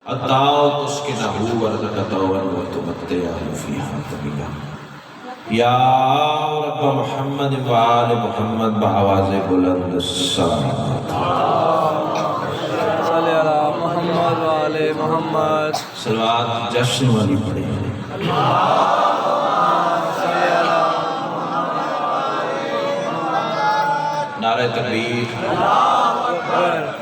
الدعوة تسكنه ورزقك وتمتعه فيها طويلا یا رب محمد و آل محمد بآواز بلند الصلاۃ صلی علی محمد و آل محمد صلوات جشن والی پڑھیں نعرہ تکبیر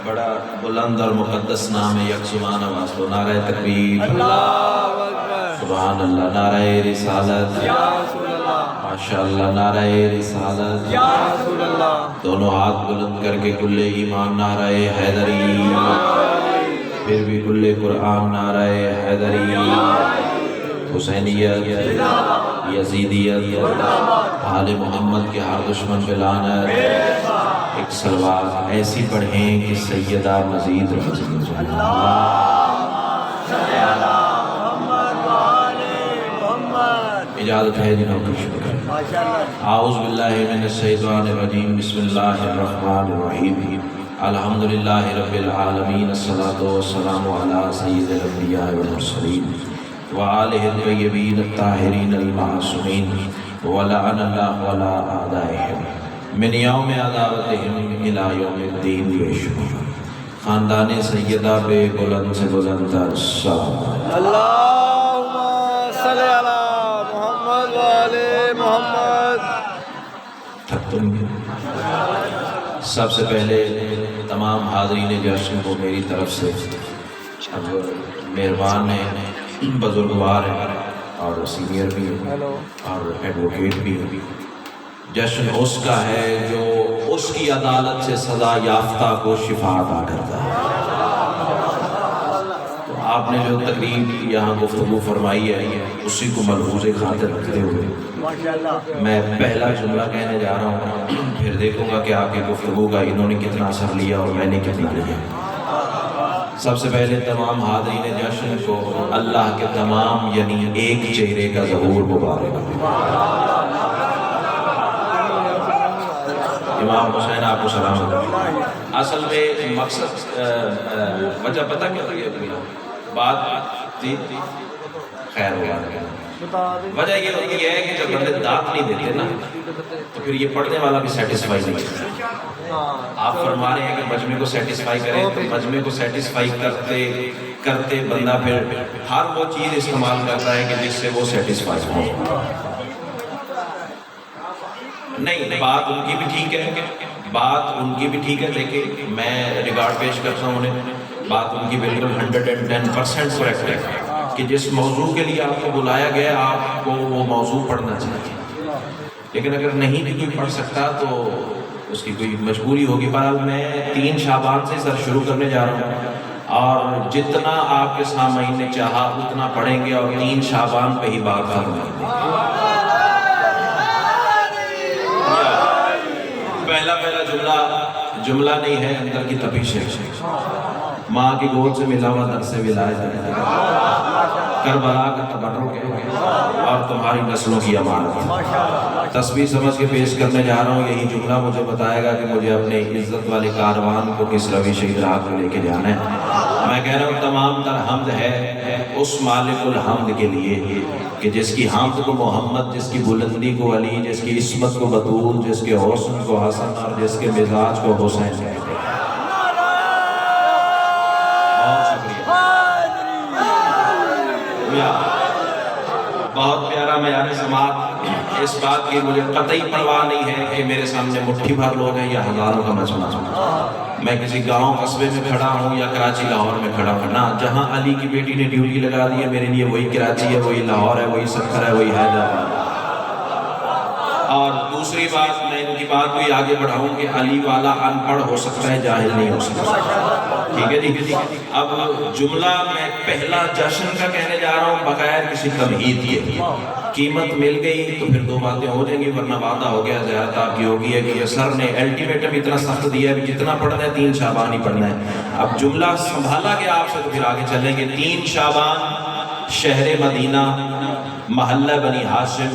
بڑا بلند اور مقدس نام ہے یک زبان آواز دو نعرہ تکبیر اللہ اکبر سبحان اللہ نعرہ رسالت یا رسول اللہ ماشاءاللہ نعرہ رسالت یا رسول اللہ دونوں ہاتھ بلند کر کے کل ایمان نعرہ حیدری پھر بھی کل قرآن نعرہ حیدری حسینیت یزیدیت آل محمد کے ہر دشمن پہ لعنت ایک سلوات ایسی پڑھیں کہ سیدہ مزید رضی اجازت ہے جنہوں کا شکر اعوذ باللہ من الشیطان الرجیم بسم اللہ الرحمن الرحیم الحمدللہ رب العالمین الصلاة والسلام علی سید الانبیاء والمرسلین وآلہ الطیبین الطاہرین المعصومین ولعن اللہ ولا اعدائہم من یوم عداوتہم الى یوم الدین بیشکر خاندان سیدہ بے بلند سے بلند السلام اللہم صلی علی محمد و آل محمد تھک تو نہیں سب سے پہلے تمام حاضرین جشن کو میری طرف سے اب مہربان ہیں بزرگوار ہیں اور سینئر بھی ہیں اور ایڈوکیٹ بھی ہیں جشن اس کا ہے جو اس کی عدالت سے سزا یافتہ کو شفا عطا کرتا ہے تو آپ نے جو تقریر یہاں گفتگو فرمائی ہے اسی کو ملحوظ خاطر رکھتے ہوئے میں پہلا جملہ کہنے جا رہا ہوں پھر دیکھوں گا کہ آپ کی گفتگو کا انہوں نے کتنا اثر لیا اور میں نے کتنا لیا سب سے پہلے تمام حاضرین جشن کو اللہ کے تمام یعنی ایک چہرے کا ظہور مبارک امام حسین آپ کو سلام اصل میں مقصد وجہ پتہ کیا بات تھی خیر ہوا وجہ یہ ہوتی ہے کہ جب بندے دانت نہیں دیتے نا تو پھر یہ پڑھنے والا بھی سیٹسفائی نہیں ہے آپ فرما رہے ہیں کہ مجمع کو سیٹسفائی کریں تو مجمع کو سیٹسفائی کرتے کرتے بندہ پھر ہر وہ چیز استعمال کرتا ہے کہ جس سے وہ سیٹسفائی ہو نہیں بات ان کی بھی ٹھیک ہے بات ان کی بھی ٹھیک ہے لیکن میں ریگارڈ پیش کرتا ہوں انہیں بات ان کی بالکل 110% کریکٹ ہے کہ جس موضوع کے لیے آپ کو بلایا گیا آپ کو وہ موضوع پڑھنا چاہیے لیکن اگر نہیں بھی کوئی پڑھ سکتا تو اس کی کوئی مجبوری ہوگی بہرحال میں 3 شعبان سے سر شروع کرنے جا رہا ہوں اور جتنا آپ کے سامعین نے چاہا اتنا پڑھیں گے اور 3 شعبان پہ ہی بات فرمائیں گے پہلا جملہ نہیں ہے اندر کی تپیش ہے ماں کی گود سے ملا ہوا در سے ولایت ہے کربلا کا تبرک ہے اور تمہاری نسلوں کی امانت ہے تسبیح سمجھ کے پیش کرنے جا رہا ہوں یہی جملہ مجھے بتائے گا کہ مجھے اپنے عزت والے کاروان کو کس رویش ادراک میں لے کے جانا ہے میں کہہ رہا ہوں تمام تر حمد ہے اس مالک الحمد کے لیے کہ جس کی حمد کو محمد جس کی بلندی کو علی جس کی عصمت کو بطول جس کے حسن کو حسن اور جس کے مزاج کو حسین کہتے ہیں بہت پیارا معیار سماعت اس بات کی مجھے قطعی پرواہ نہیں ہے کہ میرے سامنے مٹھی بھر لوگ ہیں یا ہزاروں کا مجمع میں کسی گاؤں قصبے میں کھڑا ہوں یا کراچی لاہور میں کھڑا ہوں نہ جہاں علی کی بیٹی نے ڈیوٹی لگا دی ہے میرے لیے وہی کراچی ہے وہی لاہور ہے وہی سکھر ہے وہی حیدرآباد اور دوسری بات میں ان کی بات بھی آگے بڑھاؤں کہ علی والا ان پڑھ ہو سکتا ہے جاہل نہیں ہو سکتا ٹھیک ہے اب جملہ میں پہلا جشن کا کہنے جا رہا ہوں بغیر کسی تمہید کے قیمت مل گئی تو پھر 2 باتیں ہو جائیں گی ورنہ وعدہ ہو گیا زیادہ آپ کی ہوگی ہے کہ یہ سر نے الٹیمیٹم اتنا سخت دیا ہے جتنا پڑھنا ہے 3 شعبان ہی پڑھنا ہے اب جملہ سنبھالا گیا آپ سے تو پھر آگے چلیں گے 3 شعبان شہر مدینہ محلہ بنی ہاشم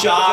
4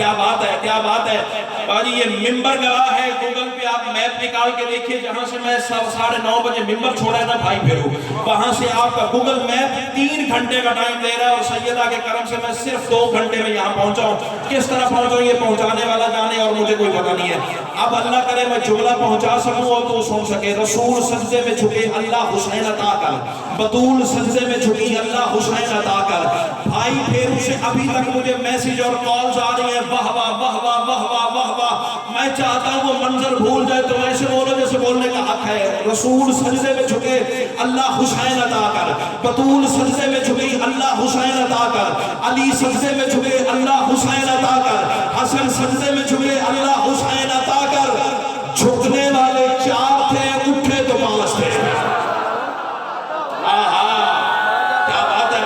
کیا بات ہے، کیا بات ہے باجی. یہ ممبر گواہ ہے. گوگل پہ آپ میپ نکال کے دیکھیے، جہاں سے میں 9:30 بجے ممبر چھوڑا تھا بھائی پھیرو، وہاں سے آپ کا گوگل میپ 3 گھنٹے کا ٹائم دے رہا ہے، اور سیدہ کے کرم سے میں صرف 2 گھنٹے میں یہاں پہنچا ہوں. کس طرح پہنچا یہ پہنچانے والا جانے، اور مجھے کوئی پتہ نہیں ہے. اب اللہ کرے میں جملہ پہنچا سکوں اور تو سن سکے. رسول سجدے میں جھکے اللہ حسین عطا کر، بطول سجدے میں جھکی اللہ حسین عطا کر. بھائی پھیرو سے ابھی تک مجھے میسیج اور کالز آ رہی ہیں، واہ واہ واہ واہ واہ واہ واہ واہ. میں چاہتا ہوں وہ منظر بھول جائے تو ایسے بولو جیسے بولنے کا حق ہے. رسول سجدے میں جھکے اللہ حسین عطا کر، بطول سجدے میں جھکی اللہ حسین عطا کر، علی سجدے میں جھکے اللہ حسین عطا کر، حسن سجدے میں جھکے اللہ حسین عطا کر. جھکنے والے 4 تھے، اٹھے تو 5 تھے. کیا بات ہے،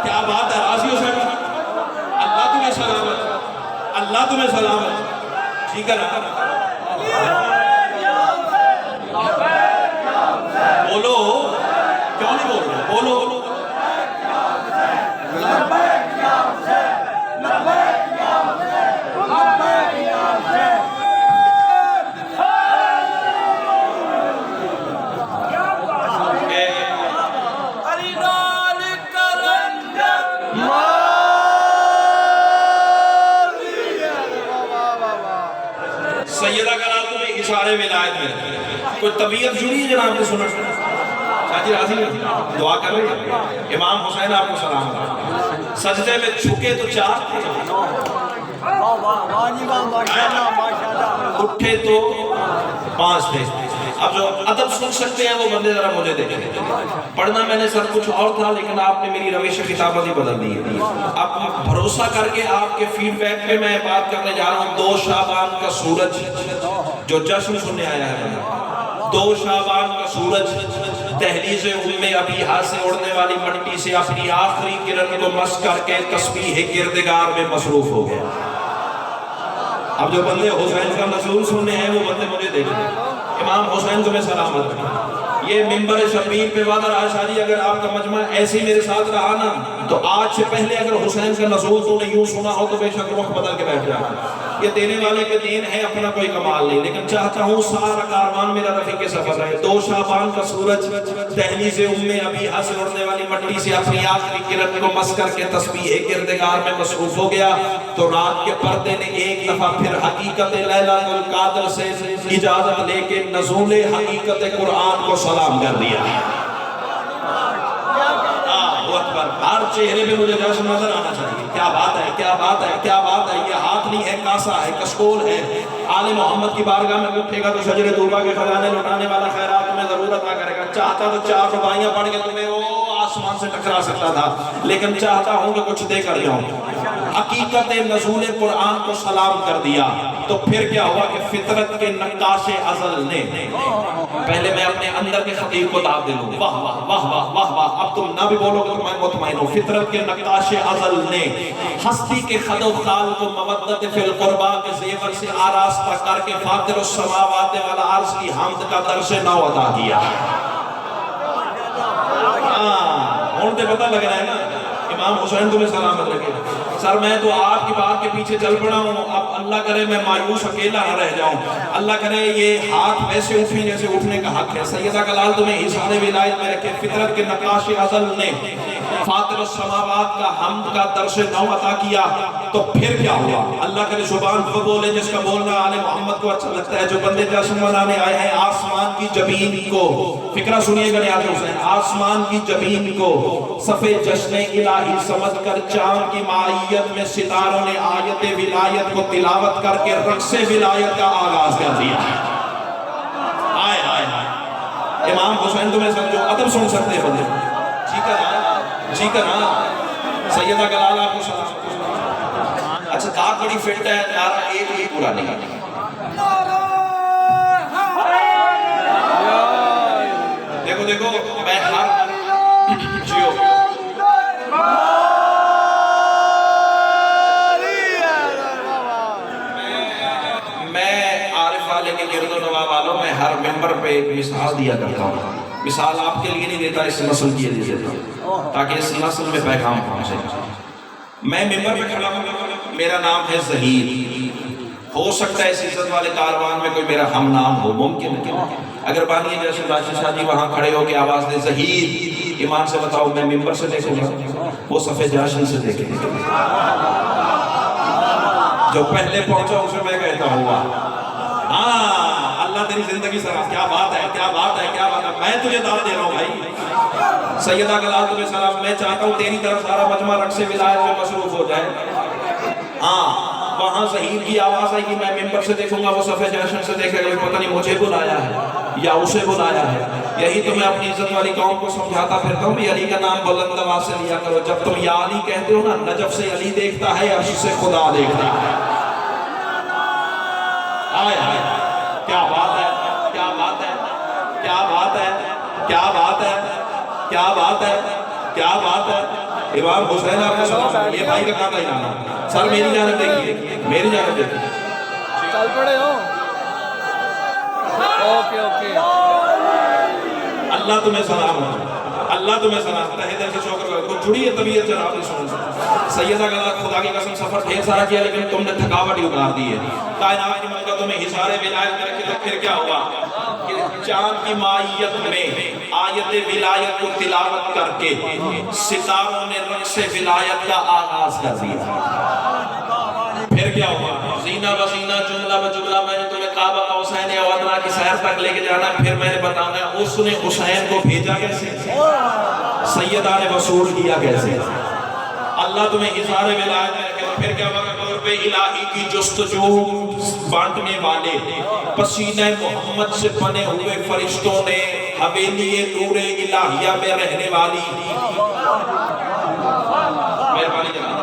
کیا بات ہے. راضی ہو سکتے، اللہ تمہیں سلامت، اللہ تمہیں سلامت. ٹھیک ہے نا؟ بولو، کیوں نہیں بول رہے؟ بولو. سیدہ کا نام تمہیں اشارے ولایت میں رکھے. کوئی طبیعت جڑی ہے جناب نے سنا؟ شاہ جی راضی ہیں؟ دعا کر رہے ہیں. امام حسین آپ کو سلام کر. سجدے میں جھکے تو 4 تھے، اٹھے تو 5 تھے. اب جو ادب سن سکتے ہیں وہ بندے ذرا مجھے دیکھیں. پڑھنا میں نے سب کچھ اور تھا، لیکن آپ نے میری روش خطابت ہی بدل دی ہے. اب بھروسہ کر کے آپ کے فیڈ بیک پہ میں بات کرنے جا رہا ہوں. 2 شعبان کا سورج جو جشن سننے آیا ہے، 2 شعبان کا سورج دہلیز ام ابیہا سے اڑنے والی مٹی سے اپنی آخری کرن کو مس کر کے تسبیح کردگار میں مصروف ہو گیا. اب جو بندے حسین کا نزول سننے ہیں وہ بندے مجھے دیکھیں. امام حسین تمہیں سلامت. یہ ممبر شبیر پہ وعدہ رہا شاہ جی، اگر آپ کا مجمع ایسے ہی میرے ساتھ رہا نا تو آج سے پہلے اگر حسین کا نزول تو نے یوں سنا ہو تو بے شک رخ بدل کے بیٹھ جانا. یہ دینے والے کے دین ہے، اپنا کوئی کمال نہیں، لیکن چاہتا ہوں سارا کاروان میرا رفیق سفر رہے. 2 شعبان کا سورج دہلیز ام ابیہا سے اڑنے والی مٹی سے اپنی آخری کرن کو مس کر کے تسبیح کردگار میں مصروف ہو گیا تو رات کے پردے نے ایک دفعہ پھر حقیقت لیلۃ القدر سے اجازت لے کے نزول حقیقت قرآن کو سلام کر دیا. ہر چہرے پہ مجھے جشن نظر آنا چاہیے. کیا بات ہے، کیا بات ہے، کیا بات ہے. یہ ہاتھ نہیں ہے، کاسا ہے، کشکول ہے. آل محمد کی بارگاہ میں اٹھے گا تو شجر طوبہ کے خزانے لٹانے والا خیرات تمہیں ضرور عطا کرے گا. چاہتا تو 4 رباعیاں پڑھ کے تمہیں وہ آسمان سے ٹکرا سکتا تھا، لیکن چاہتا ہوں کہ کچھ دے کر جاؤں. حقیقت نزول قرآن کو سلام کر دیا تو پھر کیا ہوا کہ فطرت کے نقاش ازل نے، پہلے میں اپنے اندر کے خطیب کو دعوت دے لوں. واہ واہ واہ واہ واہ واہ. اب تم نہ بھی بولو گے تو میں مطمئن ہوں. فطرت کے نقاش ازل نے ہستی کے خد و خال کو مودت فی القربا کے زیور سے آراستہ کر کے فاطر السماوات والارض کی حمد کا درس نو ادا کیا. ہوں تو پتہ لگ رہا ہے نا. امام حسین تمہیں سلامت رکھے. سر میں تو آپ کی بات کے پیچھے چل پڑا ہوں. اب اللہ کرے میں مایوس اکیلا نہ رہ جاؤں. اللہ کرے یہ ہاتھ ویسے اٹھیں جیسے اٹھنے کا حق ہے. سیدہ کلال تمہیں اشارے ولایت میں رکھے. فطرت کے نقاش ازل نے فاطر السماوات کا حمد کا درس نو عطا کیا تو پھر کیا ہوا. اللہ کرے زبان کو بولے جس کا بولنا آل محمد کو اچھا لگتا ہے. جو بندے جشن منانے آئے ہیں آسمان کی جبین کو، فکرہ سنیے گا نیاز حسین، آسمان کی جبین کو صفِ جشن الہی سمجھ کر چاند کی معیت میں ستاروں نے آیت ولایت کو تلاوت کر کے رقص ولایت کا آغاز کر دیا. آئے آئے آئے. امام حسین تمہیں سمجھو ادب سن سکتے بندے. ٹھیک ہے جی کرنا. سیدہ کلال آپ کو سلام. اچھا داد بڑی فٹ ہے، نعرہ ایک ہی پورا نہیں. دیکھو دیکھو میں ہر جیو میں عارف والے کے گرد و نواح والوں میں ہر ممبر پہ ایک مثال دیا کرتا ہوں. مثال آپ کے لیے نہیں دیتا، اس نسل کے لیے دیتا ہوں تاکہ اس نسل میں پیغام پہنچے. میں ممبر پہ کھڑا ہوں میرا نام ہے ظہیر، ہو سکتا ہے اس عزت والے کاروان میں کوئی میرا ہم نام ہو، ممکن ہے۔ اگر بانی جیسے بادشاہ شاہ جی وہاں کھڑے ہو کے آواز دے ظہیر، ایمان سے بتاؤ میں ممبر سے دیکھوں گا، وہ صفحہ جاشن سے دیکھیں گے؟ جو پہلے پہنچا اسے میں کہتا ہوں ہاں اللہ تیری زندگی سرا، کیا بات ہے، کیا بات ہے، کیا بات ہے، میں تجھے دعوت دے رہا ہوں بھائی۔ سیدہ کلال تمہیں سلام، میں چاہتا ہوں تیری طرف سارا مجمع رقص ولایت میں مصروف ہو جائے۔ ہاں وہاں ظہیر کی آواز آئی کہ میں ممبر سے دیکھوں گا، وہ صفحہ جاشن سے دیکھے گا، پتہ نہیں مجھے بلایا ہے یا اسے بلایا ہے۔ یہی تو میں اپنی عزت والی قوم کو سمجھاتا پھرتا ہوں کہ علی کا نام بلند آواز سے لیا کرو۔ جب تم یا علی کہتے ہو نا، نجف سے علی دیکھتا ہے، عرش سے خدا دیکھتا ہے۔ آئے آئے کیا بات ہے، کیا بات ہے، کیا بات ہے، کیا بات ہے، کیا بات ہے، کیا بات ہے۔ امام حسین آپ کو سلام، یہ بھائی کا کہاں کا انعام ہے؟ سر میری جانب دیکھیے، میری جانب دیکھیے۔ چل پڑے ہو؟ Okay okay. اللہ تمہیں سلام ہو، اللہ تمہیں سلام، تہہ دل سے شکر کرو۔ کچھ جڑی ہے طبیعت جناب اس سے۔ سیدہ کلال خدا کی قسم سفر ڈھیر سارا کیا لیکن تم نے تھکاوٹ ہی اتار دی ہے۔ کائنات کی ملکہ تمہیں حصار ولایت میں رکھے تو پھر کیا ہوا کہ چاند کی مائیت میں آیت ولایت کو تلاوت کر کے ستاروں نے رقص ولایت کا آغاز کر دیا۔ پھر کیا ہوا؟ زینہ و زینہ جملہ و جملہ میں نے تمہیں کعبہ قوسین او ادنیٰ کی سیر تک لے کے جانا، پھر میں نے بتانا اس نے حسین کو بھیجا کیسے، سیدہ نے وصول کیا کیسے۔ اللہ تمہیں حصار ولایت میں رکھے۔ پھر کیا ہوا؟ قرب الہی کی جستجو بانٹنے والے پسینہ محمد سے بنے ہوئے فرشتوں نے حویلی نور الہیہ میں رہنے والی، مہربانی جناب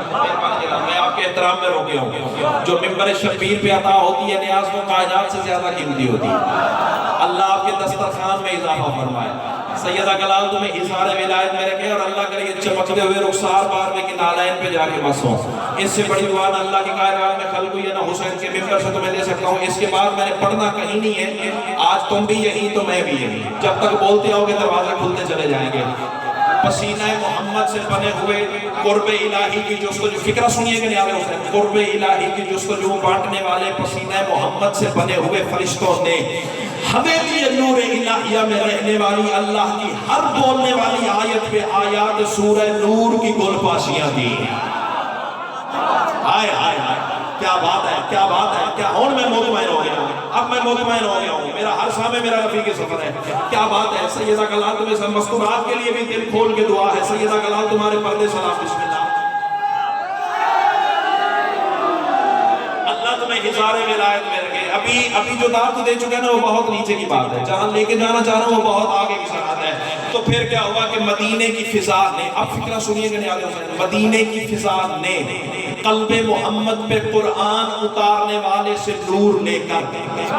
میں آپ کے احترام میں روکے ہوں، جو ممبر شبیر پہ عطا ہوتی ہے نیاز وہ کائنات سے زیادہ قیمتی ہوتی ہے۔ اللہ آپ کے دسترخوان میں اضافہ فرمائے۔ سیدہ کلال تمہیں حصار ولایت میں رکھے اور اللہ کرے یہ چمکتے ہوئے رخسار بار میں کہ نالین پہ جا کے بس ہوں۔ اس سے بڑی دعا نہ اللہ کی کائنات میں خلق ہوئی ہے نہ حسین کے ممبر سے تمہیں دے سکتا ہوں۔ اس کے بعد میں نے پڑھنا کہیں نہیں ہے، آج تم بھی یہی تو میں بھی یہی، جب تک بولتے ہو کہ دروازے کھلتے چلے جائیں گے۔ پسینہ محمد سے بنے ہوئے قرب الہی کی جستجو، فکرہ سنیے کہ نیاز حسین، قرب الہی کی جستجو بانٹنے والے پسینہ محمد سے بنے ہوئے فرشتوں نے حویلی نور الہیہ میں رہنے والی اللہ کی ہر بولنے والی آیت پہ آیات سورہ نور کی گل پاشیاں دی۔ آئے آئے آئے کیا بات ہے، کیا بات ہے، کیا ہون میں مطمئن ہو گیا ہوں، اب میں مطمئن ہو گیا ہوں، میرا ہر سامنے میرا رفیق سفر ہے۔ کیا بات ہے۔ سیدہ کلال تمہیں سب مستورات کے لیے بھی دل کھول کے دعا ہے۔ سیدہ کلال تمہارے پردے سلام، بسم اللہ۔ اللہ تمہیں حصار ولایت میں رکھے۔ ابھی جو دعوت دے چکے ہیں نا وہ بہت نیچے کی بات ہے، جہاں لے کے جانا چاہ رہا ہوں وہ بہت آگے کی سرحد ہے۔ تو پھر کیا ہوا کہ مدینے کی فضا نے، اب فکرہ سنیے کہ نیاز حسین، مدینے کی فضا نے قلب محمد پہ قرآن اتارنے والے سے نور لے کر تھکنا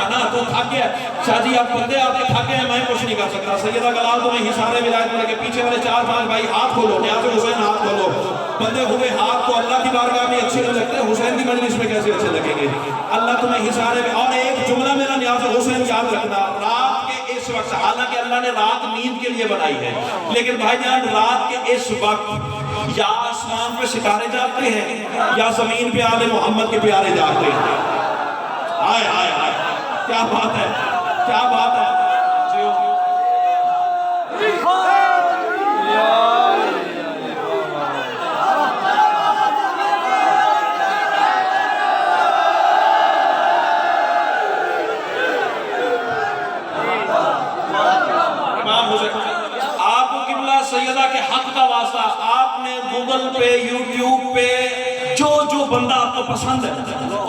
نا تو تھک گیا شاہ جی، آپ بندے آپ کے تھک گئے ہیں، میں کچھ نہیں کر سکتا۔ سیدہ کلال تمہیں حصار ولایت میں رکھے۔ پیچھے والے 4-5 بھائی ہاتھ کھولو، نیاز حسین ہاتھ کھولو۔ بندے ہوئے ہاتھ تو اللہ کی بارگاہ میں اچھے نہیں لگتے، حسین کی مجلس میں کیسے اچھے لگیں گے۔ اللہ تمہیں حصار میں، اور ایک جملہ میرا نیاز حسین یاد رکھنا، رات کے اس وقت، حالانکہ اللہ نے رات نیند کے لیے بنائی ہے، لیکن بھائی جان رات کے اس وقت یا آسمان پہ ستارے جاگتے ہیں یا زمین پہ آل محمد کے پیارے جاگتے ہیں۔ آئے آئے آئے کیا بات ہے، کیا بات ہے۔ آپ کو قبلہ سیدہ کے حق کا واسطہ، آپ نے گوگل پہ یوٹیوب پہ جو بندہ آپ کو پسند ہے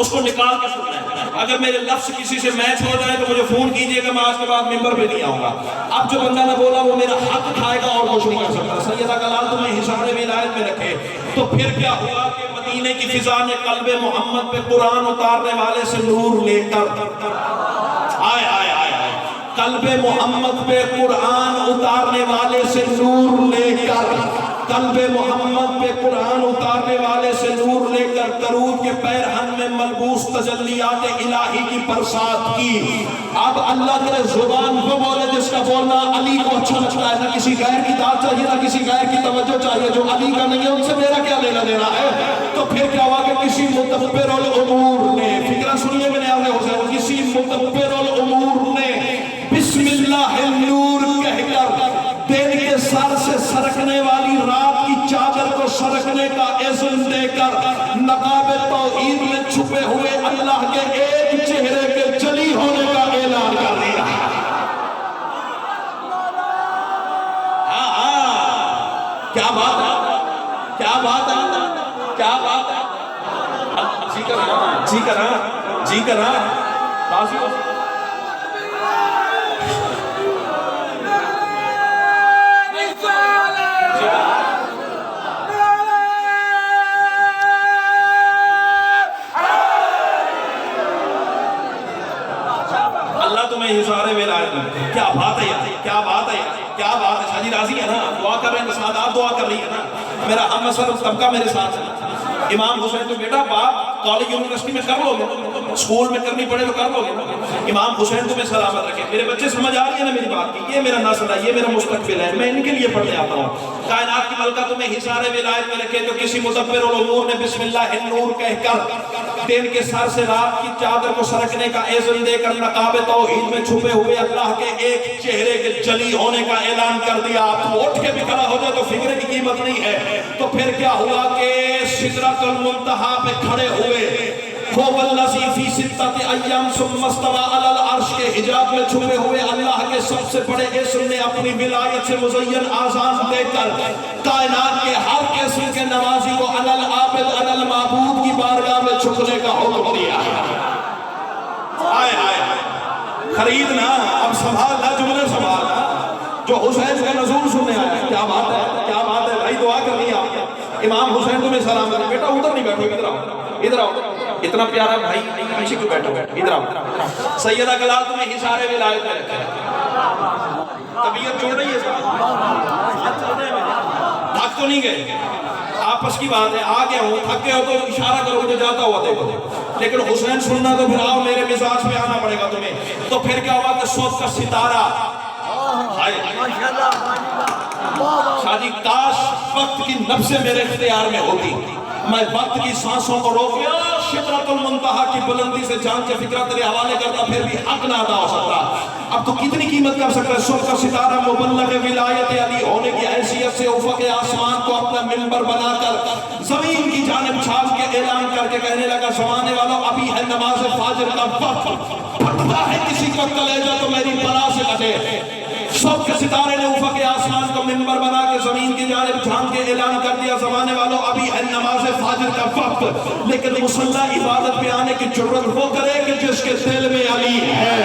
اس کو نکال کے سننا ہے۔ اگر میرے لفظ کسی سے میچ ہو جائے تو مجھے فون کیجئے گا، میں آج کے بعد ممبر پہ نہیں آؤں گا۔ اب جو بندہ نے بولا وہ میرا حق کھائے گا اور کچھ نہیں کر سکتا۔ سیدہ کلال تمہیں حصار ولایت میں رکھے۔ تو پھر کیا ہوا کہ مدینے کی فضا نے قلب محمد پہ قرآن اتارنے والے سے نور لے کر، آئے آئے آئے آئے قلب محمد پہ قرآن اتارنے والے سے نور لے کر قلب محمد پہ قرآن اتارنے والے سے نور لے کر درود کے پیرہن میں ملبوس تجلیات الہی کی برسات کی. اب اللہ کے زبان کو بولے جس کا بولنا علی کو اچھا لگتا ہے, نہ کسی غیر کی داد چاہیے نہ کسی غیر کی توجہ چاہیے, جو علی کا نہیں ہے ان سے میرا کیا لینا دینا ہے. تو پھر کیا ہوا کہ کسی مدبر الامور نے, فکرہ سنیے میں نے حسین, کسی مدبر الامور نے بسم اللہ النور کہہ کر دن کے سر سے سرکنے والی رات کی چادر کو سرکنے کا اذن دے کر نقاب توحید میں چھپے ہوئے اللہ کے ایک چہرے کے جلی ہونے کا اعلان کر دیا. کیا بات ہے, کیا بات ہے, کیا بات ہے. جی کرنا, جی کرنا, جی کرنا. اللہ تمہیں حصارے ولایت میں. کیا بات ہے یار, کیا بات ہے یار, کیا بات ہے. شاہ جی راضی ہے نا, دعا کر رہے ہیں ساتھ, آپ دعا کر رہی ہے نا, میرا ہم مسئلہ طبقہ میرے ساتھ ہے. امام حسین تو بیٹا باپ کالج یونیورسٹی میں کر لو گے, اسکول میں کرنی پڑے تو کر لو گے. امام حسین تمہیں سلامت رکھے. میرے بچے سمجھ آ رہی ہے نا میری بات کی, یہ میرا نسل ہے, یہ میرا مستقبل ہے, میں ان کے لیے پڑھنے آتا ہوں. کائنات کی ملکہ تمہیں حصار ولایت میں رکھے. تو کسی مدبر الامور نے بسم اللہ النور کہہ کر دن کے سر سے رات کی چادر کو سرکنے کا اذن دے کر نقاب توحید میں چھپے ہوئے اللہ کے ایک چہرے کے جلی ہونے کا اعلان کر دیا. آپ اٹھ کے بھی کھڑا ہو جائے تو فکر کی قیمت نہیں ہے. تو پھر کیا ہوا کہ سدرۃ المنتہا پہ کھڑے ہوئے, هو الذی فی ستۃ ایام ثم استوى علی العرش کے حجاب میں چھپے ہوئے اللہ کے سب سے بڑے اسم نے اپنی ولایت سے مزین آذان دے کر کائنات کے ہر قسم کے نوازی کو علی العابد علی المعبود کی بارگاہ میں جھکنے کا حکم دیا. آئے آئے خریدنا, اب سنبھالنا, جملے سنبھالنا. جو حسین کا نزول سننے آئے, کیا بات ہے, کیا بات ہے بھائی, دعا کرنی ہے آپ. امام حسین تمہیں سلام کریں. بیٹا ادھر نہیں بیٹھو, ادھر آؤ, ادھر آؤ. اتنا پیارا بھائی پیچھے کیوں بیٹھو, ادھر آؤ. سیدہ گلال تمہیں حصار ولایت میں رکھے. طبیعت جوڑ رہی ہے ساتھ, تھک تو نہیں گئے, آپس کی بات ہے. آ گیا ہوں, تھک گئے ہو تو اشارہ کرو جو جاتا ہوا دیکھو. لیکن حسین سننا تو پھر آؤ, میرے مزاج پہ آنا پڑے گا تمہیں. تو پھر کیا ہوا کہ صبح کا ستارہ, شاہ جی کاش وقت کی نبضیں میرے اختیار میں ہوتی, میں وقت کی سانسوں کو روک گیا, سدرۃ المنتہا کی بلندی سے جان کے فکرہ تیرے حوالے کرتا, پھر بھی حق نہ ادا ہو سکتا. اب تو کتنی قیمت کر سکتا ہے. صبح کا ستارہ مبلغ ولایت علی ہونے کی حیثیت سے افق آسمان کو اپنا منبر بنا کر زمین کی جانب چھال کے اعلان کر کے کہنے لگا, زمانے والوں ابھی ہے نماز فجر کا وقت, پھٹتا ہے کسی کا کلیجہ تو میری بلا سے بچے. صبح کے ستارے نے افق آسمان کو منبر بنا کے زمین کی جانب جھانک کے اعلان کر دیا, زمانے والوں ابھی ہے نماز فجر کا وقت. لیکن مصلی عبادت پہ آنے کی جرت وہ کرے کہ جس کے دل میں علی ہے.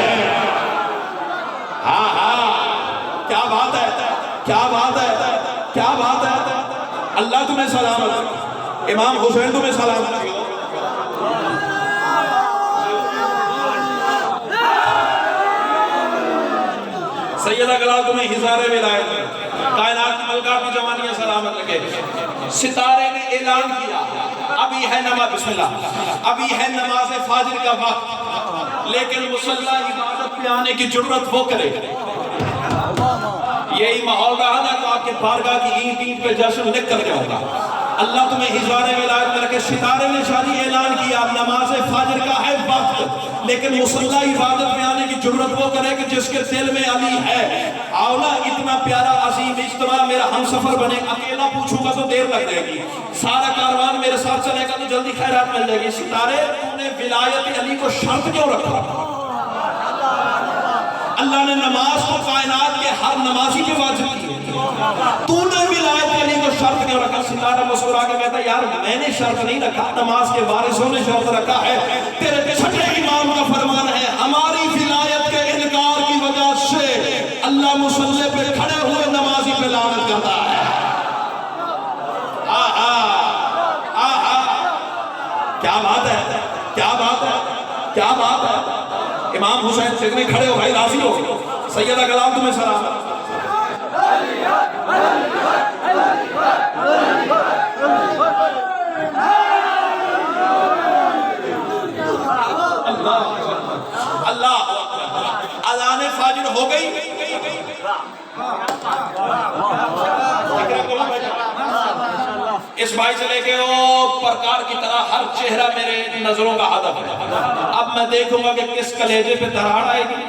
ہاں ہاں, کیا بات ہے, کیا بات ہے, کیا بات ہے. اللہ تمہیں سلامت, امام حسین تمہیں سلامت. سیدہ گلال تمہیں حصار ولایت میں, کائنات کی ملکہ کی جوانیاں سلامت رکھے. ستارے نے اعلان کیا ابھی ہے نماز, بسم اللہ, ابھی ہے نماز فجر کا وقت, لیکن مصلی عبادت پہ آنے کی جرت وہ کرے. یہی ماحول رہا نا تو آپ کے بارگاہ کی اینٹ اینٹ پہ جشن نکل گیا ہوگا. اللہ تمہیں حصار ولایت میں رکھے. ستارے نے شادی اعلان کیا نماز فجر کا ہے وقت, لیکن مصلی عبادت میں آنے کی جرت وہ کرے کہ جس کے دل میں علی ہے. اولا اتنا پیارا عظیم اجتماع میرا ہم سفر بنے. اکیلا پوچھوں گا تو دیر لگ جائے گی, سارا کاروان میرے ساتھ چلے گا تو جلدی خیرات مل جائے گی. ستارے تم نے ولایت علی کو شرط کیوں رکھا؟ اللہ نے نماز کو کائنات کے ہر نمازی پہ واجب کی, تو نے ولایت علی کو شرط کیوں رکھا؟ ستارہ مسکرا کے کہتا یار میں نے شرط نہیں رکھا, نماز کے وارثوں نے شرط رکھا ہے. تیرے چھٹے امام کا فرمان ہے, ہماری ولایت کے انکار کی وجہ سے اللہ مصلی پہ کھڑے ہوئے نمازی پہ لعنت کرتا ہے. کیا بات ہے, کیا بات ہے, کیا بات ہے. امام حسین جتنے کھڑے ہو بھائی راضی ہو. سیدہ گلال تمہیں سلام. اللہ اذان فاجر ہو گئی. اس بھائی سے لے کے وہ پرکار کی طرح ہر چہرہ میرے نظروں کا ہدف ہے. اب میں دیکھوں گا کہ کس کلیجے پہ دراڑ آئے گی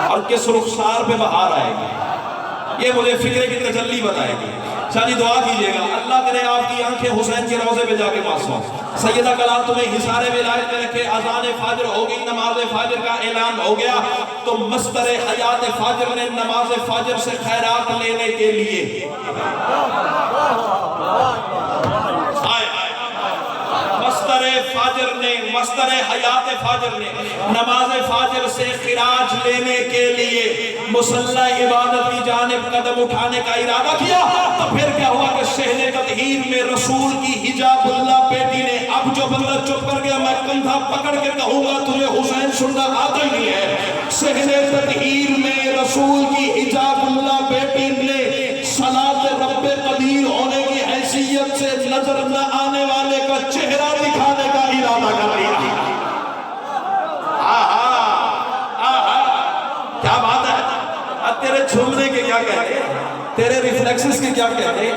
اور کس رخسار پہ بہار آئے گی. یہ مجھے فکرے کی تجلی بتائے گی. شاہی دعا کیجئے گا اللہ کرے آپ کی آنکھیں حسین کے روضے پہ جا کے پاس ہوں. سیدہ کلام تمہیں حصار ولایت میں رکھے. اذان فاجر ہو گئی, نماز فاجر کا اعلان ہو گیا تو مصدر حیات فاجر نے نماز فاجر سے خیرات لینے کے لیے مصدر حیات فاجر نے نماز فاجر سے خراج لینے کے لیے مصلی عبادت کی جانب قدم اٹھانے کا ارادہ کیا. تو پھر کیا ہوا کہ شہر تطہیر میں رسول کی حجاب اللہ بیٹی نے, اب جو بندہ چپ کر گیا میں کندھا پکڑ کے کہوں گا تجھے حسین سننا آتا ہی نہیں ہے. شہر تطہیر میں رسول کی حجاب اللہ بیٹی نے صلاۃ رب قدیر ہونے کی حیثیت سے نظر نہ آنے والے کا چہرہ دکھانے کا ارادہ کر لیا. کیا بات ہے. اب تیرے جھومنے کے کیا کہتے ہیں, تیرے ریفلیکسز کے کیا کہتے ہیں,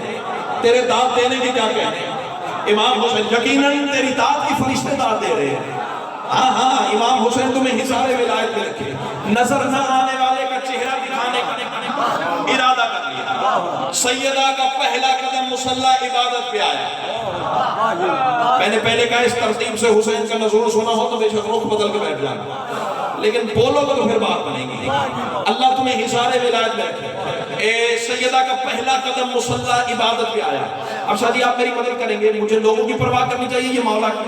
تیرے داد دینے کے کیا کہتے ہیں. امام حسین یقیناً تیری داد کی فرشتے داد دے رہے ہیں. ہاں امام حسین تمہیں حصار ولایت میں رکھے. نظر نہ آنے والے کا چہرہ دکھانے کا ارادہ کر لیا. سیدہ کا پہلا قدم مصلی عبادت پہ آیا. میں نے پہلے کہا اس ترتیب سے حسین کا نزول سنا ہو تو بے شک رخ بدل کے بیٹھ جانا, لیکن بولو تو پھر بات بنے گی. اللہ تمہیں حصار ولایت میں رکھے. سیدہ کا پہلا قدم مصلی عبادت پہ آیا. اب شاہ جی آپ میری مدد کریں گے, مجھے لوگوں کی پرواہ کرنی چاہیے یہ مولا کی,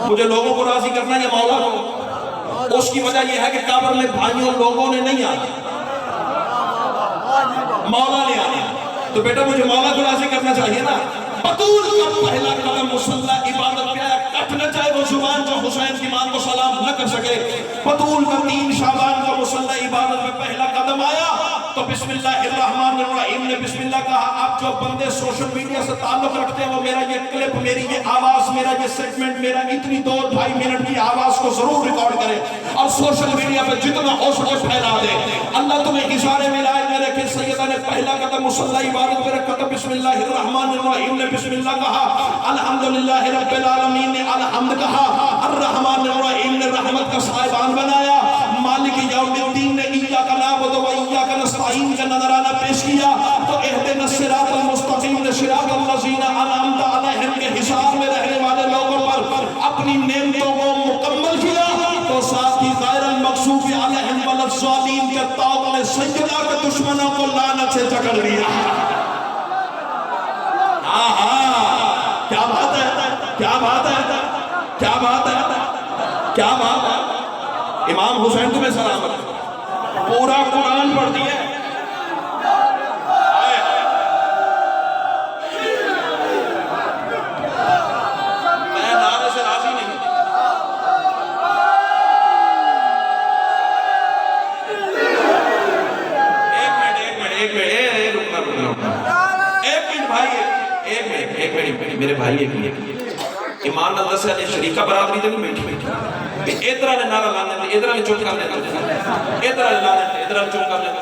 مجھے لوگوں کو راضی کرنا یہ مولا کو. اس کی وجہ یہ ہے کہ قبر میں بھائیوں لوگوں نے نہیں آنا, مولا نے آنا. تو بیٹا مجھے مولا کو راضی کرنا چاہیے نا. بطول کا پہلا قدم مصلی عبادت پہ آیا. کٹ نہ جائے وہ زبان جو حسین کی ماں کو سلام نہ کر سکے. بطول کا 3 شعبان کا مصلی عبادت پہ پہلا قدم آیا تو بسم اللہ الرحمن الرحیم نے بسم اللہ کہا. اب جو بندے سوشل میڈیا سے تعلق رکھتے ہیں وہ میرا یہ کلپ, میری یہ آواز, میرا یہ سیگمنٹ, میرا اتنی 2-2.5 منٹ کی آواز کو ضرور ریکارڈ کرے اور سوشل میڈیا پہ جتنا ہو سکے پھیلا دے. اللہ تمہیں حصار ولایت میں رکھے. سیدہ نے پہلا قدم مصلی عبادت پہ رکھا تو بسم اللہ الرحمن الرحیم نے بسم اللہ کہا. الحمدللہ رب العالمین نے الحمد کہا. الرحمن الرحیم نے رحمت کا صاحبان بنایا. مالک یوم الدین نے ایاک نعبد و ایاک نستعین کا نظرانہ پیش کیا تو اہدنا الصراط المستقیم نے صراط الذین انعمت علیہم کے حصار میں رہنے والے لوگوں پر اپنی نعمتوں کو مکمل کیا. تو ساتھ ہی غیر المغضوب علیہم ولا الضالین کے طاق نے سیدہ کے دشمنوں کو لعنت سے جکڑ دیا. کیا بات ہے, کیا بات ہے, کیا بات ہے, کیا بات ہے. امام حسین تمہیں سلامت. پورا قرآن پڑھ دیا. میں نعرے سے راضی نہیں. میرے بھائی ایک منٹ ایمان اللہ سے علیہ شریکہ برادری تک بیٹھی ادھر نے نعرہ لانے دے, ادھر نے چپ کر دینا, ادھر نے لانے دے, ادھر نے چپ کر دینا.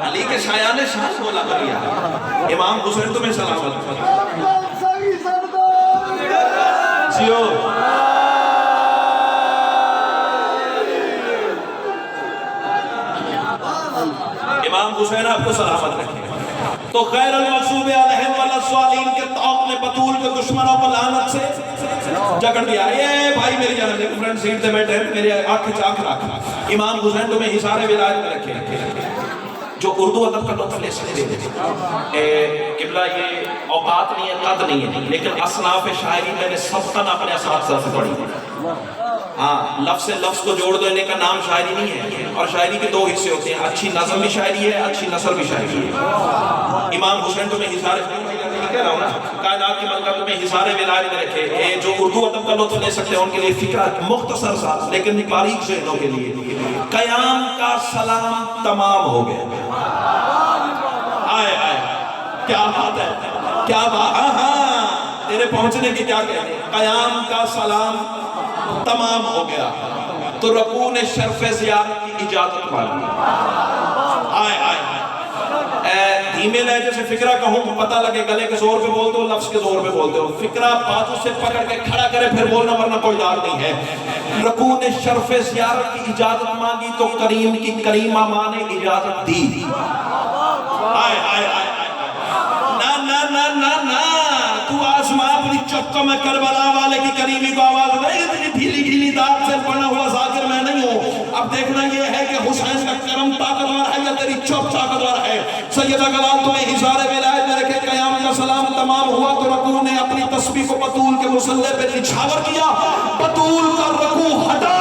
علی کے شایان شان بولا کریا. امام حسین تمہیں سلامت. جیو امام حسین آپ کو سلامت رکھے. تو غیر المغضوب علیہم ولا الضالین کے طاق نے بطول کے دشمنوں کو لعنت سے جکڑ دیا. یہ بھائی میری جانب دیکھو فرینڈ سیٹ سے بیٹھے ہیں, میرے آنکھ چاک رکھا. امام حسین تمہیں حصار ولایت میں رکھے. جو اردو ادب کا لطف لے سکتے ہیں. قبلہ یہ اوقات نہیں ہے, قد نہیں ہے, لیکن اصناف شاعری میں نے سبقاً اپنے اساتذہ سے پڑھی. ہاں لفظ سے لفظ کو جوڑ دینے کا نام شاعری نہیں ہے. اور شاعری کے 2 حصے ہوتے ہیں, اچھی نظم بھی شاعری ہے, اچھی نثر بھی شاعری ہے. امام حسین تمہیں حصار کہہ رہا ہوں نا, کائنات کی ملکہ تمہیں حصار ولایت میں رکھے. جو اردو ادب کا لطف لے سکتے ہیں ان کے لیے فکرہ مختصر سا لیکن باریک ذہنوں کے لیے. قیام کا سلام تمام ہو گیا. آئے آئے کیا بات ہے, کیا بات. ہاں تیرے پہنچنے کی کیا کہتے ہیں؟ قیام کا سلام تمام ہو گیا تو رکوع نے شرف زیارت کی اجازت مانگی. آئے آئے دھیمے لہجے سے فکرہ کہوں تو پتہ لگے گلے کے زور پہ بولتے ہو, لفظ کے زور پہ بولتے ہو. فکرہ بازو سے پکڑ کے کھڑا کرے پھر بولنا, ورنہ کوئی دار نہیں ہے. رکوع نے شرف زیارت کی اجازت مانگی تو کریم کی کریمہ ماں نے اجازت دی. آئے آئے آئے نا نا نا نا نا تو آزما اپنی چپکا میں کربلا والے کی کریمی کو آواز دے. اتنی ڈھیلی ڈھیلی داد سے پڑھنا ہوا ذاکر میں نہیں ہوں. اب دیکھنا یہ ہے کہ حسین کا کرم طاقتور ہے یا تیری چپ طاقتور ہے. سیدہ گلال تمہیں حصار ولایت میں رکھے. قیام کا سلام تمام ہوا تو رکوع نے اپنی تسبیح کو بطول کے مصلی پہ نچھاور کیا. بطول کا رکوع ہٹا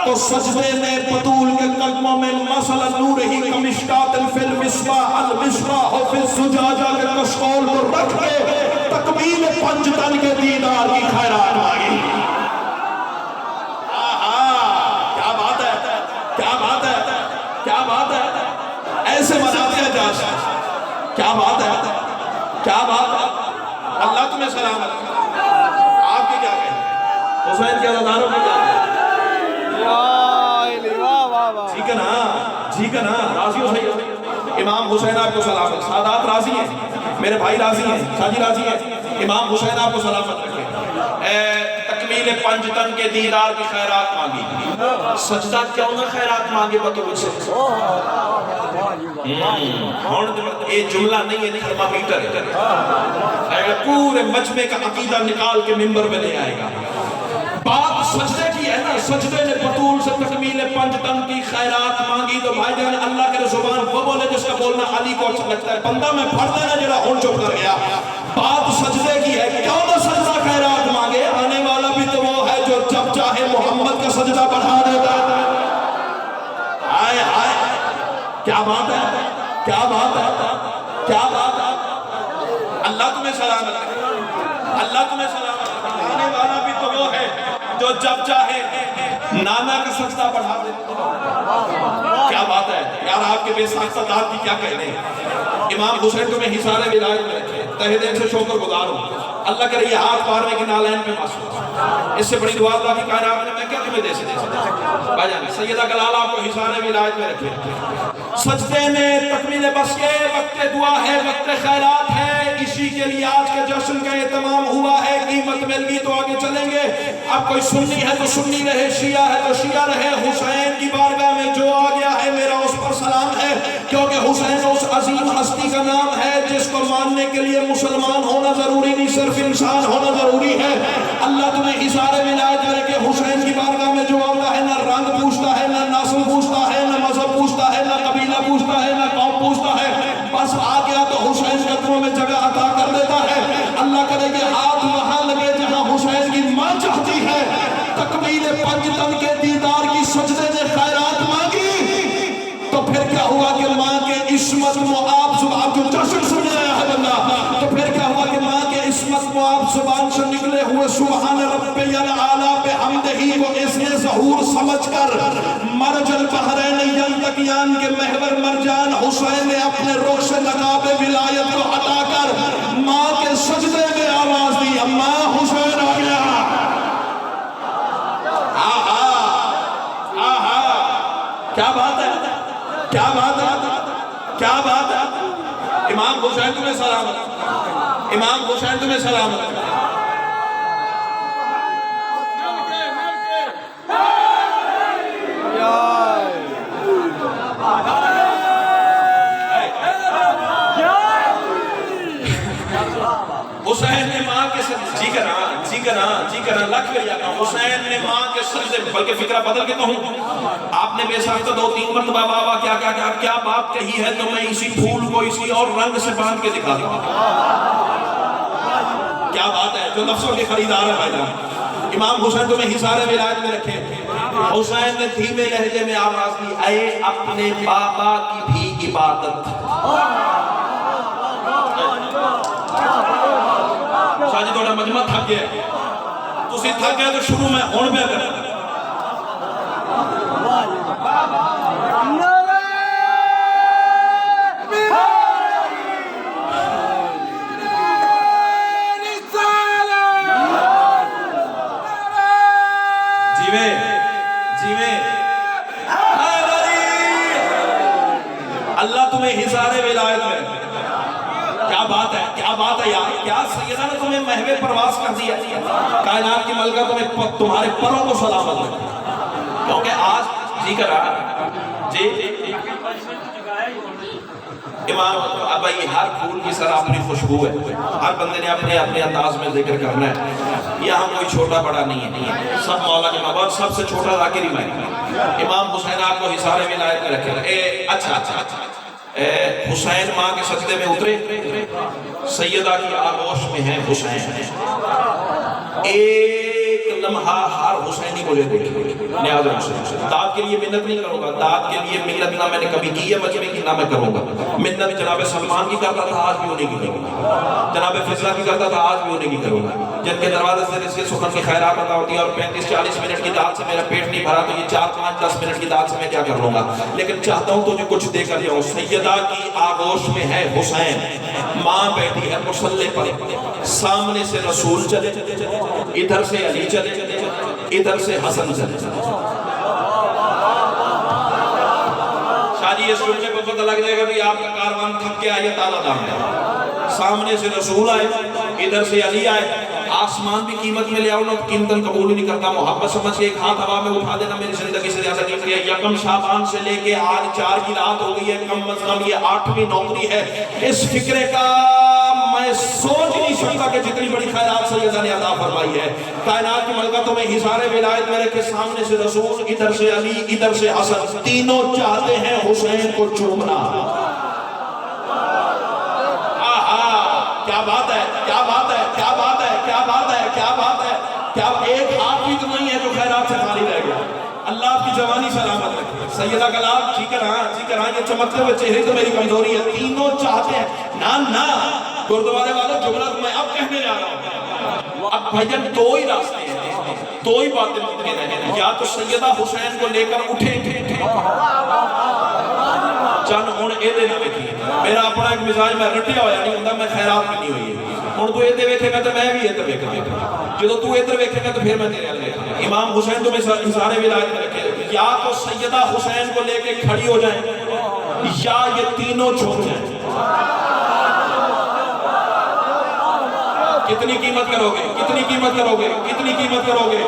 تو سجدے نے بطول کے قدموں میں مثلا نور ہی کمشکات فی المصباح المصباح فی الزجاجہ کے کشکول کو رکھ کے تکمیل پنجتن کے دیدار کی خیرات مانگی. کیا بات ہے, کیا بات ہے, کیا بات ہے. ایسے مناتے ہیں جاشا. کیا بات ہے, کیا بات ہے. اللہ تمہیں سلامت. آپ کی کیا کہیں, حسین کے عزاداروں کی کیا کہیں؟ جی کا نا, جی کا نا, راضی ہو صحیح. امام حسین آپ کو سلامت. سادات راضی ہیں, میرے بھائی راضی ہیں, شاجی راضی ہیں. امام حسین آپ کو سلامت رکھے. تکمیل پنجتن کے دیدار کی خیرات مانگی. سجدہ کیوں نہ خیرات مانگے بطول سے؟ یہ جملہ نہیں ہے, تھرمامیٹر ہے. پورے مجمع کا عقیدہ نکال کے منبر میں لے آئے گا. بات سجدے کی ہے نا, سجدے نے بطول سے تکمیل پنجتن کی خیرات مانگی. تو بھائی جان اللہ کے زبان وہ بولے جس کا بولنا علی کو اچھا لگتا ہے. بندہ میں پڑھ دینا جڑا ہون چپ کر گیا. بات سجدے کی ہے, کیوں نہ سجدہ خیرات مانگے. آنے والا بھی تو وہ ہے جو جب چاہے محمد کا سجدہ بڑھا دیتا ہے. آئے آئے, کیا بات ہے, کیا بات ہے, کیا بات ہے. اللہ تمہیں سلامت رکھے, اللہ تمہیں سلامت رکھے. آنے والا بھی تو وہ ہے جو جب چاہے نانا کا سجدہ بڑھا دے. کیا بات ہے یار, آپ کے بے ساختہ داد کی کیا کہنے. امام حسین کو میں حصار ولایت میں رکھے. تہہ دل سے شکر گزار ہوں. اللہ کرے یہ ہاتھ مارنے کے نالین پہ معصوم. اس سے بڑی دعا اللہ کی کائنات میں کیا تمہیں دے سکتے. بھائی جان سیدہ گلال آپ کو حصار ولایت میں رکھے. سجدے میں تکمیل بس یہ وقت دعا ہے, وقت خیرات ہے. اسی کے لیے آج کے جشن کا اہتمام ہوا ہے. قیمت مل گئی تو آگے چلیں گے. اب کوئی سنی ہے تو سنی رہے, شیعہ ہے تو شیعہ رہے. حسین کی بارگاہ میں جو آ گیا ہے میرا اس پر سلام ہے, کیونکہ حسین اس عظیم ہستی کا نام ہے جس کو ماننے کے لیے مسلمان ہونا ضروری نہیں, صرف انسان ہونا ضروری ہے. اللہ تمہیں حصار ولایت میں رکھے. حسین کی بارگاہ میں جو آتا ہے نہ رنگ پوچھتا ہے, نہ نسل پوچھتا ہے, نہ مذہب پوچھتا ہے, نہ قبیلہ پوچھتا ہے, نہ قوم پوچھتا ہے. بس آ گیا تو حسین قدموں میں جگہ عطا کر دیتا ہے. اللہ کرے کہ ہاتھ وہاں لگے جہاں حسین کی ماں چاہتی ہے. تکمیل پنجتن کے دیدار کی سجدے نے خیرات مانگی تو پھر کیا ہوا کہ ماں کے عصمت معاب زبان, جو جشن سن رہا ہے بندہ, تو پھر کیا ہوا کہ ماں کے عصمت معاب زبان سے نکلے ہوئے سبحان ربی الاعلی بحمدہ کو اس نے ظہور سمجھ کر مرج البحرین یلتقیان کے محور مرجان حسین نے اپنے رخ سے نقاب ولایت کو ہٹا کر ماں کے سجدے میں آواز دی, اماں حسین آ گیا. کیا بات ہے, کیا بات ہے, کیا بات ہے. امام حسین تمہیں سلامت, امام حسین تمہیں سلامت. حسین نے ماں کے سجدے, جی کرنا, جی کرنا, جی کرنا, لکھ کر جاتا ہوں. حسین نے ماں کے سجدے, بلکہ فکرہ بدل کے کہوں, آپ نے بے ساختہ 2-3 مرتبہ بابا کیا کیا کیا کیا بات کہی ہے تو میں اسی پھول کو اسی اور رنگ سے باندھ کے دکھا دوں. کیا بات ہے, جو لفظوں کے خریدار ہے بھائی جان. امام حسین تمہیں حصار ولایت میں رکھے. حسین نے دھیمے لہجے میں آواز دی, اے اپنے بابا کی بھی عبادت. شاہجی تھوڑا مجمع تھک گیا, تسی تھک گئے تو شروع میں ہون پہ کرنا. اللہ تمہیں حصار ولایت میں رکھے۔ کیا بات ہے، کیا بات ہے یار، کیا سیدہ نے تمہیں محو پرواز کر دیا، کائنات کی ملکہ تمہیں تمہارے پروں کو سلامت رکھے۔ کیونکہ آج جی کرا جی امام ابھی ہر پھول کی سر اپنی خوشبو ہے، ہر بندے نے اپنے اپنے انداز میں ذکر کرنا ہے، یہاں کوئی چھوٹا بڑا نہیں ہے، سب مولا کے محبوب، سب سے چھوٹا ذاکر ہی میں۔ امام حسین آپ کو حصار ولایت میں رکھے۔ اچھا حسین ماں کے سجدے میں اترے، سیدہ کی آغوش میں ہے حسین، ایک لمحہ ہر حسینی مجھے دیکھے نیاز حسین۔ داد کے لیے منت نہیں کروں گا، داد کے لیے منت نہ میں نے کبھی کی ہے مجمع کی، نہ میں کروں گا۔ منت جناب سلمان کی کرتا تھا، آج بھی انہیں کی کروں گا۔ جناب فضلہ کی کرتا تھا، آج بھی انہیں کی کروں گا۔ جن کے دروازے سے رزق سخن کی خیرات عطا ہوتی ہے، اور 35-40 منٹ کی داد سے میرا پیٹ نہیں بھرا، تو یہ 4-5-10 منٹ کی داد سے میں کیا کر لوں گا، لیکن چاہتا ہوں تجھے کچھ دے کر جاؤں۔ سیدہ کی آغوش میں ہے حسین، ماں بیٹھی ہے مصلی پر، سامنے سے رسول چلے، ادھر سے علی چلے، ادھر سے حسن چلے۔ شاہ جی اس جملے کو پتہ لگ جائے گا کہ آپ کا کاروان تھک کے آئے تالا دام ہے۔ سامنے سے رسول آئے، ادھر سے علی آئے، آسمان بھی قیمت میں لے آؤ نا، قیمتاً قبول نہیں کرتا، محبت سمجھ کے ایک ہاتھ ہوا میں اٹھا دینا میری زندگی سے ریاست کی ہے۔ یکم شعبان سے لے کے آج 4 کی رات ہو گئی ہے، کم از کم یہ 8ویں نوکری ہے۔ اس فکرے کا میں سوچ نہیں سکتا کہ جتنی بڑی خیرات سیدہ نے عطا فرمائی ہے۔ کائنات کی ملکہ تمہیں حصار ولایت میں رکھے، سامنے سے رسول، ادھر سے علی، ادھر سے حسن، تینوں چاہتے ہیں حسین کو چومنا۔ کیا بات ہے، کیا بات ہے، کیا بات ہے، کیا بات ہے، کیا بات ہے، کیا ایک ہاتھ بھی تو نہیں ہے جو خیرات سے خالی رہ گیا۔ اللہ آپ کی جوانی سلامت رکھے۔ سیدہ کلام جی کر یہ چمکتے ہوئے چہرے تو میری کمزوری ہے، تینوں چاہتے ہیں نا گردوارے والے جملہ میں اب کہنے جا رہا ہوں۔ اب بھائیجن دو ہی راستے ہیں، دو ہی باتیں ممکن ہیں، یا تو سیدہ حسین کو لے کر اٹھیں چند ہوں اے دے نہ ویکھی، میرا اپنا ایک مزاج میں رٹیا ہویا نہیں ہوتا، میں خیرات بھی نہیں ہوئی ہے۔ ہوں تو اے دے ویکھے گا تو میں بھی ادھر ویکھا گا، جدو تو ادھر ویکھے گا تو پھر میں تیرے ویکھا گا۔ امام حسین تمہیں حصار ولایت میں رکھے، یا تو سیدہ حسین کو لے کے کھڑی ہو جائیں، یا یہ تینوں چھوڑ جائیں۔ کتنی قیمت کرو گے، کتنی قیمت کرو گے، کتنی قیمت کرو گے،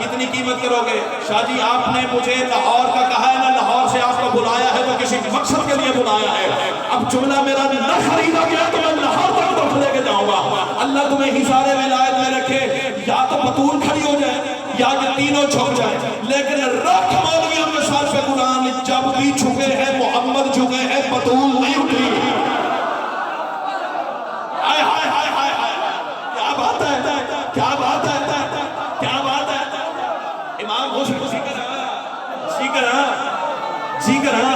کتنی قیمت کرو گے؟ شاہ جی آپ نے مجھے لاہور کا کہا ہے نا، لاہور سے آپ کو بلایا ہے تو کسی مقصد کے لیے بلایا ہے۔ اب جملہ میرا نہ خریدا گیا تو میں لاہور تک تو لے کے جاؤں گا۔ اللہ تمہیں حصار ولایت میں رکھے، یا تو بطول کھڑی ہو جائے یا یہ تینوں جھک جائے، لیکن رکھ مولویوں کے سر پہ قرآن، جب بھی جھکے ہیں محمد جھکے ہیں، بطول نہیں اٹھی۔ ہائے ہائے ہائے ہائے ہائے، کیا بات ہے، کیا بات ہے، کیا بات ہے۔ امام حسین جی کرا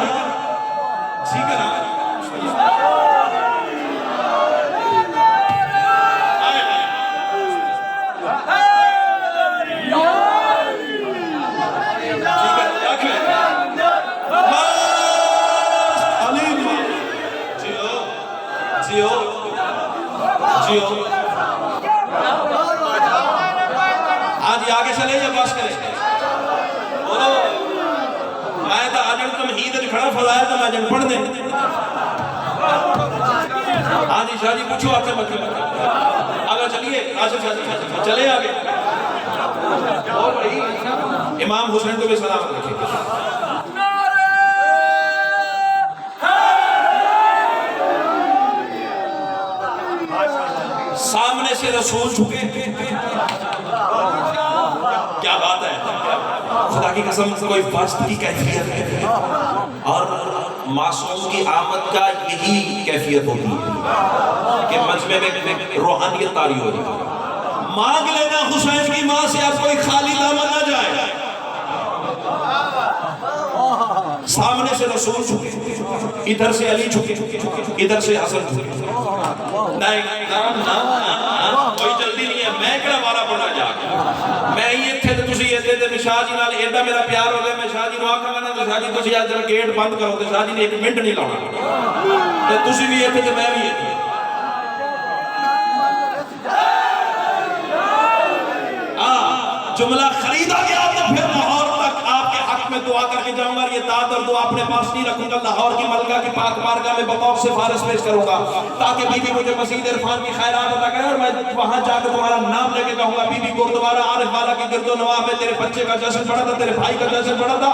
آج آگے چلے یا بس کرے؟ میں تو آج تمہید کھڑا فضایا تو میں جن پڑھ دیں۔ ہاں جی شاہ جی پوچھو آپ سے مکہ آگے چلیے، آصف شاہ جی چلے آگے۔ اور بھائی امام حسین کو بھی سلامت رکھے۔ سامنے سے رسول جھکے، کیا بات ہے، خدا کی قسم کوئی واسط کی کیفیت ہے، اور معصوم کی آمد کا یہی کیفیت ہوتی ہے کہ مجمع میں روحانیت طاری ہو جائے۔ مانگ لینا حسین کی ماں سے اب کوئی خالی دامن نہ جائے۔ سامنے سے رسول جھکے، ادھر سے علی جھکے، ادھر سے حسن جھکے۔ نہیں کوئی جلدی نہیں ہے، میں کڑا بارا پڑھنا جا کے میں یہ تھے تو تسی یہ تھے شاہ جی نال ایڈا میرا پیار ہو گیا، میں شاہ جی نو آکھا گا نا تو شاہ جی تسی آج ذرا گیٹ بند کرو، تو شاہ جی نے ایک منٹ نہیں لاؤنا، تو تسی بھی یہ تھے تو میں بھی یہ تھے۔ جملہ خریدا گیا تو پھر لاہور تک آپ کے حق میں دعا کر کے جاؤں گا، یہ داد اور دعا اپنے پاس نہیں رکھوں گا، لاہور کی ملکہ کی پاک بارگاہ میں بطور سفارش پیش کروں گا تاکہ بی بی مجھے مسجد عرفان کی خیرات عطا کرے، اور میں وہاں جا کے تمہارا نام لے کے کہوں گا بی بی گردوارہ عارف والا کی گرد و نواح میں تیرے بچے کا جشن پڑا تھا، تیرے بھائی کا جشن پڑا تھا،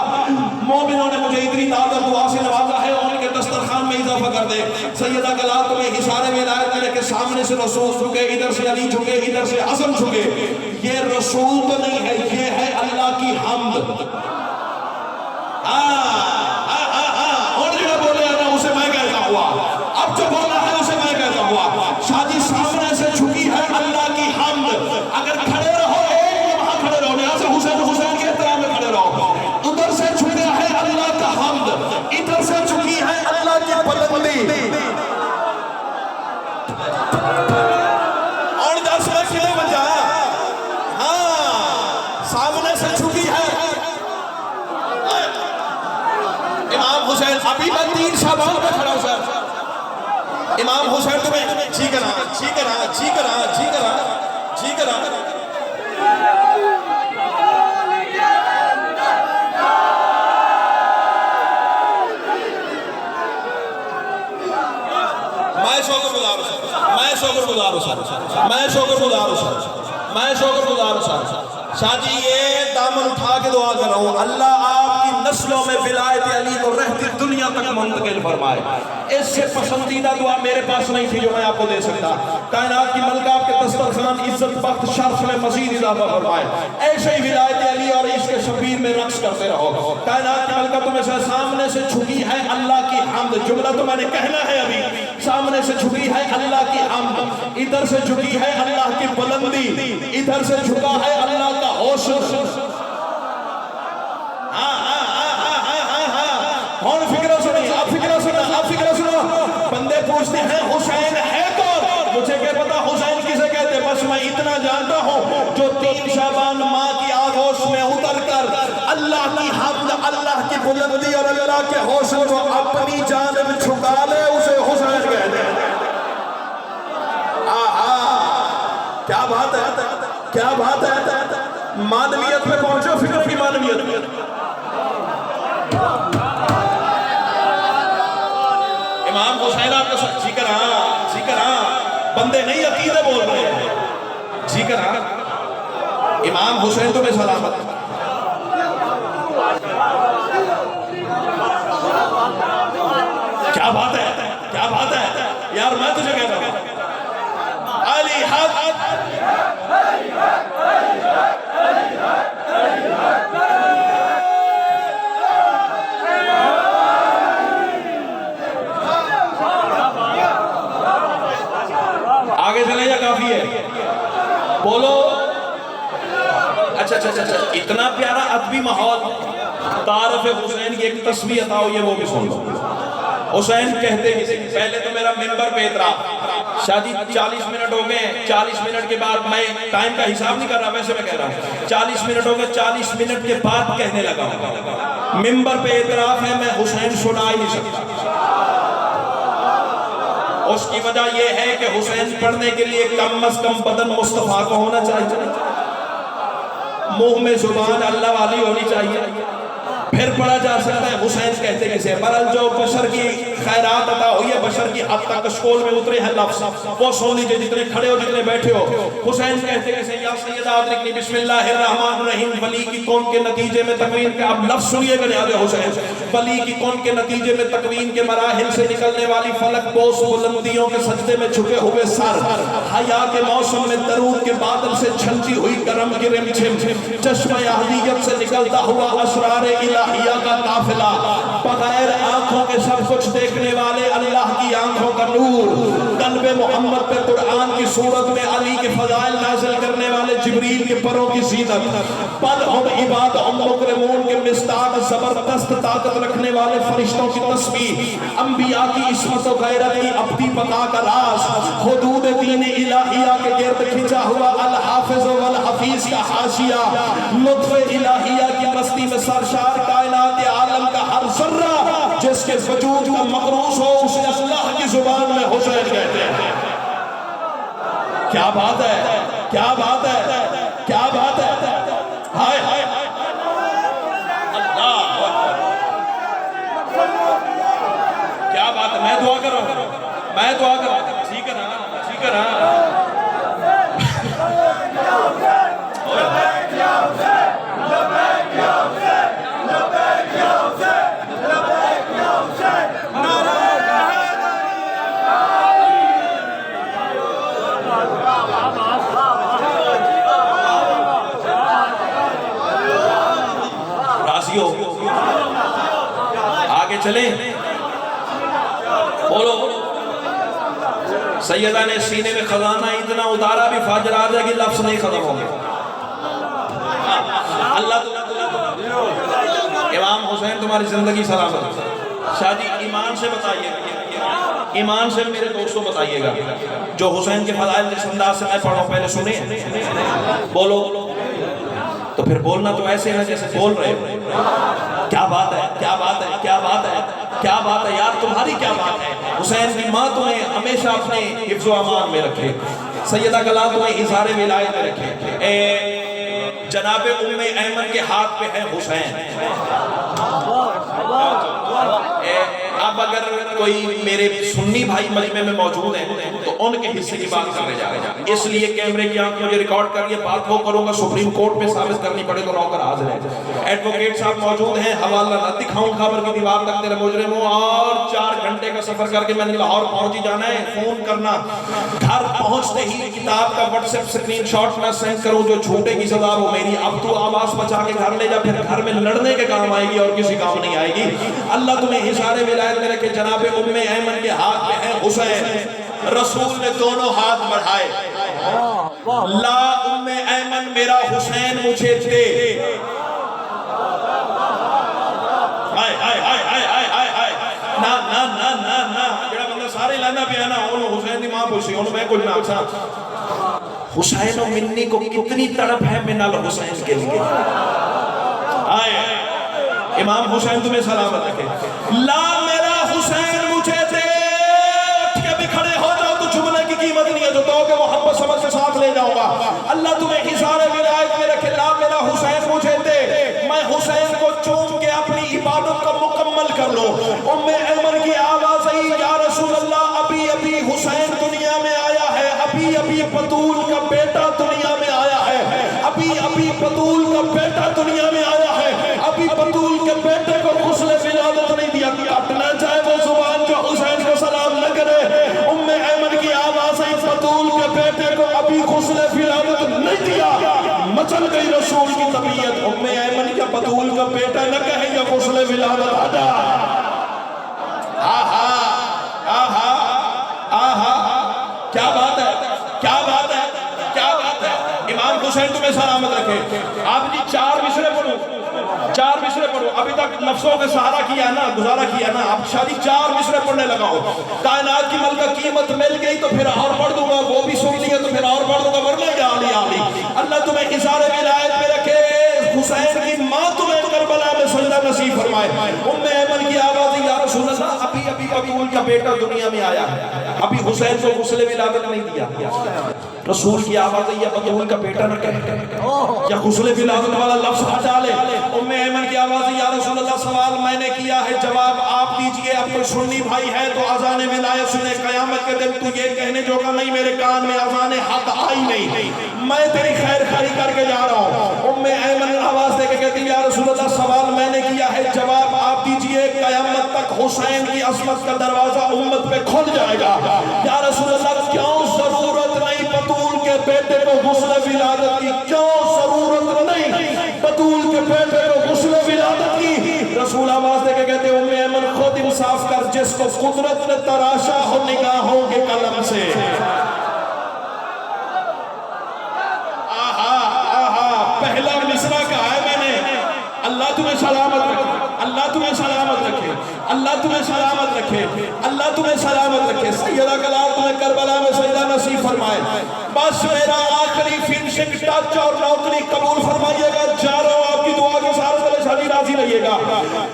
مومنوں نے مجھے اتنی داد اور دعا سے نوازا ہے، ان کے دسترخوان میں اضافہ کر دے۔ سیدہ کلال تمہیں حصار ولایت ملے کہ سامنے سے رسول جھکے، ادھر سے علی جھکے، ادھر سے حسن جھکے، یہ رسول تو نہیں ہے، یہ ہے اللہ کی حمد۔ اور جو بولے نا اسے میں کہتا ہوا، اب جو بولا ہے اسے میں کہتا ہوا، شادی سامنے سے جھکی ہے اللہ کی حمد۔ اگر کھڑے رہو ایک وہاں کھڑے رہو، یہاں سے حسین حسین کے احترام میں کھڑے رہو، ادھر سے جھکا ہے اللہ کا حمد، ادھر سے جھکی ہے اللہ کی بلندی۔ اور 10 میں کھلے بجا، سامنے سے جھکی ہے امام حسین۔ ابھی میں 3 شعبان پہ کھڑا ہوں سر، امام حسین تمہیں جی کرا جی کرا جی کرا جی کرا جی کرا۔ میں شکر گزار ہوں سر، میں شکر گزار ہوں سر، میں شکر گزار ہوں سر، میں شکر گزار ہوں سر۔ شاہ جی یہ دامن اٹھا کے دعا کر رہا ہوں، اللہ آپ کی نسلوں میں ولایت علی کو رہتی دنیا تک منتقل فرمائے۔ اس سے پسندیدہ دعا میرے پاس نہیں تھی جو میں آپ کو دے سکتا۔ کائنات کی ملکہ آپ کے دسترخوان عزت بخت شرف میں مزید اضافہ فرمائے، ایسے ہی ولایت علی اور اس کے شبیر میں رقص کرتے رہو۔ کائنات کی ملکہ تمہیں سے سامنے سے جھکی ہے اللہ کی حمد، جملہ تو میں نے کہنا ہے ابھی، سامنے سے جھکی ہے اللہ کی حمد، ادھر سے جھکی ہے اللہ کی بلندی، ادھر سے جھکا ہے اللہ کا ہوش۔ اور فکرہ سنی، اب فکرہ سنا، اب فکرہ سنا۔ بندے پوچھتے ہیں حسین ہے کون؟ مجھے کیا پتا حسین کسے کہتے، بس میں اتنا جانتا ہوں جو 3 شعبان ماں کی آغوش میں اتر کر اللہ کی حمد، اللہ کی بلندی اور اللہ کے ہوش کو اپنی جانب چھکا لے اسے حسین کہتے ہیں۔ کیا بات ہے، کیا بات ہے، مانویت پہ پہنچو، فکر کی مانویت۔ امام حسین آپ کے ساتھ جی کرا بندے نہیں عقیدے بول رہے ہیں، جی کرا امام حسین تمہیں سلامت۔ کیا بات ہے، کیا بات ہے یار، میں تجھے کہتا ہوں علی حق آگے چلے یا کافی ہے؟ بولو۔ اچھا اتنا پیارا ادبی ماحول، تعارف حسین کی ایک تصویر عطا ہوئی ہے وہ بھی سن لو۔ حسین کہتے کسی، پہلے تو میرا ممبر پہ اعتراف، شادی 40 منٹ ہو گئے، 40 منٹ کے بعد میں ٹائم کا حساب نہیں کر رہا، ویسے میں کہہ رہا ہوں 40 منٹ ہو گئے، 40 منٹ کے بعد کہنے لگا ممبر پہ اعتراف ہے، میں حسین سنا ہی نہیں سکتا۔ اس کی وجہ یہ ہے کہ حسین پڑھنے کے لیے کم از کم بدن مصطفیٰ کو ہونا چاہیے، منہ میں زبان اللہ والی ہونی چاہیے، پھر پڑھا جا سکتا ہے حسین کہتے کسے۔ برحال جو بشر کی خیرات عطا ہوئی ہے، بشر کی حد تک کشکول میں اترے ہیں لفظ، وہ سن لیجئے جتنے کھڑے ہو جتنے بیٹھے ہو۔ حسین کہتے کسے، یا سیدہ ادرکنی بسم اللہ الرحمن الرحیم، ولی کی کون کے نتیجے میں تکوین کے، اب لفظ سنیے گا نیاز حسین، ولی کی کون کے نتیجے میں تکوین کے مراحل سے نکلنے والی فلک بوس بلندیوں کے سجدے میں جھکے ہوئے سر، حیا کے موسم میں درود کے بادل سے چھلتی ہوئی کرم کی رمجھم، چشمہ اہلیت سے نکلتا ہوا اسرار الہیہ کا قافلہ، بغیر آنکھوں کے سب کچھ دیکھنے والے اللہ کی آنکھوں کا نور، قلب محمد پہ قرآن کی صورت میں علی کے فضائل نازل کرنے والے جبریل کے پروں کی زینت، بل ہم عباد ہم مکرمون کے مصداق زبردست طاقت رکھنے والے فرشتوں کی تسبیح، انبیاء کی عصمت و غیرت کی ابدی بقا کا راز، حدود دین الہیہ کے گرد کھنچا ہوا الحافظ والحفیظ کا حاشیہ، لطف الہیہ کی مستی میں سرشار کائنات عالم کا ہر ذرہ جس کے وجود کا مقروض ہو اسے اللہ کی زبان میں حسین کہتے ہیں۔ کیا بات ہے، کیا بات ہے، کیا بات ہے، ہائے اللہ تو آ کر ٹھیک ہے نا، ٹھیک ہے نا. راضی ہو؟ آگے چلیں. بولو. سیدہ نے سینے میں خزانہ اتنا اتارا بھی فجر آ جائے گی لفظ نہیں ختم ہوں گے. اللہ امام حسین تمہاری زندگی سلامت. شاہ جی ایمان سے بتائیے گا، ایمان سے میرے دوستوں بتائیے گا، جو حسین کے فضائل جس انداز سے میں پڑھوں پہلے سنیں. بولو. تو پھر بولنا تو ایسے ہے جیسے بول رہے ہو. کیا بات ہے، کیا بات ہے، کیا بات ہے، کیا بات ہے یار، تمہاری کیا بات ہے. حسین کی ماں تمہیں ہمیشہ اپنے حفظ و امان میں رکھے، سیدہ کلا تمہیں اظہار ولایت میں رکھے. جناب ام ایمن کے ہاتھ پہ ہے حسین. اب اگر کوئی میرے سنی بھائی مجمع میں موجود ہیں تو ان کے حصے کی بات کرنے جا رہے ہیں، اس لیے کیمرے کی آنکھ مجھے ریکارڈ کر یہ بات وہ کروں گا سپریم کورٹ میں ثابت کرنی پڑے تو رو کر حاضر ہے. ایڈوکیٹ صاحب موجود ہیں، حوالہ نہ دکھاؤں خبر کی دیوار تک تیرے مجرم ہوں. اور 4 گھنٹے کا سفر کر کے میں نے لاہور پہنچ ہی جانا ہے. فون کرنا، گھر پہنچتے ہی کتاب کا واٹس ایپ سکرین شاٹ میں سینڈ کروں جو چھوٹے کی سزا وہ میری. اب تو آواز بچا کے گھر لے جا، پھر گھر میں لڑنے کے کام آئے گی اور کسی کام نہیں آئے گی. اللہ تمہیں اظہار ولایت میں رکھے. جناب ام ایمن کے ہاتھ میں ہے حسین. رسول نے دونوں ہاتھ بڑھائے، لا ام ایمن میرا حسین مجھے دے. ہائے ہائے ہائے ہائے ہائے ہائے. نا نا نا نا نا جڑا بندہ سارے لینا پیا نا انہوں حسین دی ماں پوچھی انہوں میں کچھ نہ آکسا. حسین و منی کو کتنی تڑپ ہے منال حسین کے لیے. آئے امام حسین تمہیں سلامت رکھے. لا میرا حسین مجھے دے. اٹھ کے بھی کھڑے ہو جاؤ تو جملے کی قیمت نہیں ہے جو دو کے محبت سمجھ کے ساتھ لے جاؤں گا. اللہ تمہیں اظہار ولایت میں رکھے. لا میرا حسین مجھے دے، میں حسین کو چوم کے اپنی عبادت کو مکمل کر لوں. ام ایمن کی آواز آئی، یا رسول اللہ ابھی ابھی حسین دنیا میں آیا ہے، ابھی ابھی بطول کا بیٹا دنیا میں آیا ہے، ابھی ابھی بطول کا بیٹا دنیا میں آیا ہے، ابھی بطول کے بیٹے کو غسل ولادت نہیں دیا. کاٹنا چاہے وہ زبان جو حسین کو سلام نہ کرے. ام ایمن کی آواز آئی، بطول کے بیٹے کو ابھی غسل ولادت نہیں دیا. مچل گئی رسول کی طبیعت. ام ایمن کا بطول کا بیٹا نہ کہے یا غسل ولادت ادا. آہا آہا آہا کیا بات ہے، کیا بات ہے، کیا بات ہے. امام حسین تمہیں سلامت رکھے. آپ جی 4 مصرے پڑھو، 4 مصرے پڑھو. ابھی تک نفسوں کے سہارا کیا ہے نا، گزارا کیا ہے نا. اب شادی 4 مصرے پڑھنے لگا ہو. کائنات کی ملکہ قیمت مل گئی تو پھر اور پڑھ دوں گا، وہ بھی سن لیا تو پھر اور پڑھ دوں گا، ورنہ یا علی علی. اللہ تمہیں اظہار ولایت میں رکھے. حسین کی ماں تمہیں کربلا میں سجدہ نصیب فرمائے. ام ایمن کی آواز ہے، یا رسول اللہ ابھی ابھی بطول کا بیٹا دنیا میں آیا ہے، ابھی حسین کو غسل ولادت نہیں دیا. رسول کی آواز ہے، یا بطول کا بیٹا نہ کہے یا غسل ولادت والا لفظ ہٹا لے. ام ایمن کی آواز ہے، یا رسول اللہ سوال میں نے کیا ہے جواب آپ دیجئے. اب کوئی سنی بھائی ہے تو اذان ولایت سنے. قیامت کے دن تو یہ کہنے جو کہ نہیں میرے کان میں اذان حق آئی نہیں، میں تیری خیر خاری کر کے جا رہا ہوں. ام ایمن آواز دے کے کہتی یا رسول اللہ سوال میں نے کیا ہے جواب آپ دیجئے. قیامت تک حسین کی عصمت کا دروازہ امت پہ کھل جائے گا. یا رسول اللہ کیوں ضرورت نہیں بطول کے بیٹے کو غسل ولادت کی، کیوں ضرورت نہیں بطول کے بیٹے کو غسل ولادت کی. رسول آواز دے کے کہتے ام ایمن خود انصاف کر، جس کو قدرت نے تراشا ہو نگاہوں کے قلم سے. آہا آہا پہلا مصرع کہا ہے میں نے. اللہ تمہیں سلامت رکھے، اللہ تمہیں سلامت رکھے، اللہ تمہیں سلامت رکھے، اللہ تمہیں سلامت رکھے. سیدہ کلال تمہیں کربلا میں سجدہ نصیب فرمائے. بس میرا آخری فنشنگ ٹچ اور نوکری قبول فرمائیے گا. جا رہا ہوں آپ کی دعا کے ساتھ بلے شادی راضی رہیے گا.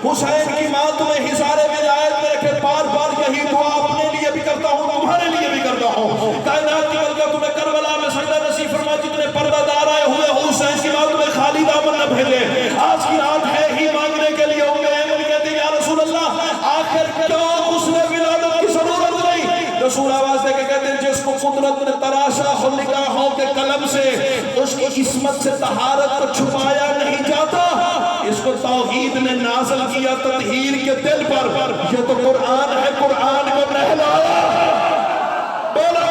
حسین کی ماں تمہیں حصار ولایت میں رکھے. بار بار یہی دعا اپنے لیے بھی کرتا ہوں، تمہارے لیے بھی کرتا ہوں. کائنات کی ملکہ تمہیں کربلا میں سجدہ نصیب فرمائے. جتنے پردہ دار آئے ہوئے حسین کی ماں تمہیں خالی دامن نہ بھیجے. آج کی رات ہے ہی مانگنے کے لیے. ام ایمن کہتی یا رسول اللہ آخر کیوں غسل ولادت کی ضرورت نہیں. رسول اللہ سے طہارت کو چھپایا نہیں جاتا، اس کو توحید نے نازل کیا تطہیر کے دل پر. یہ تو قرآن ہے، قرآن کو نہلایا. بولا